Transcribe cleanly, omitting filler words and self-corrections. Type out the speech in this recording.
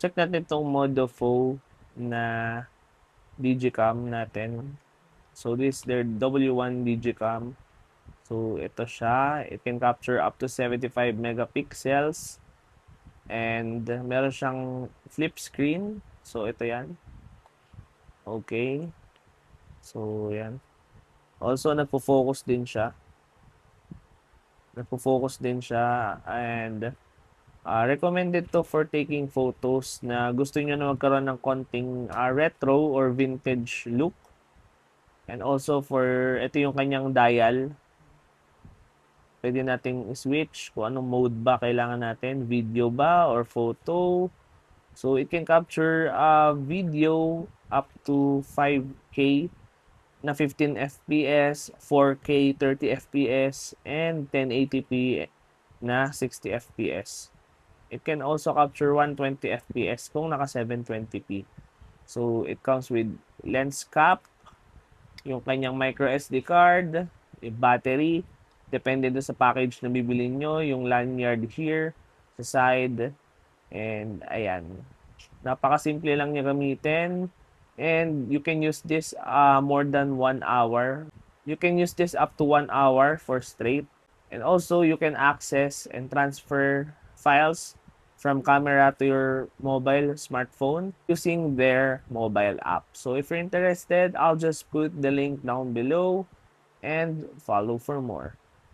check natin itong Modofo na Digicam natin. So, this is their W1 Digicam. So, ito siya. It can capture up to 75 megapixels. And meron siyang flip screen. So, ito yan. Okay. So, yan. Also, nagpo-focus din siya. And recommended to for taking photos na gusto niyo na magkaroon ng konting retro or vintage look. And also for, ito yung kanyang dial. Pwede nating switch kung anong mode ba kailangan natin. Video ba or photo. So, it can capture video up to 5K na 15 FPS, 4K 30 FPS, and 1080p na 60 FPS. It can also capture 120 FPS kung naka 720p. So, it comes with lens cap, yung kanyang micro SD card, yung battery, depende doon sa package na bibili nyo, yung lanyard here, sa side, and ayan. Napakasimple lang niya gamitin, and you can use this more than 1 hour. You can use this up to 1 hour for straight. And also, you can access and transfer files from camera to your mobile smartphone using their mobile app. So if you're interested, I'll just put the link down below and follow for more.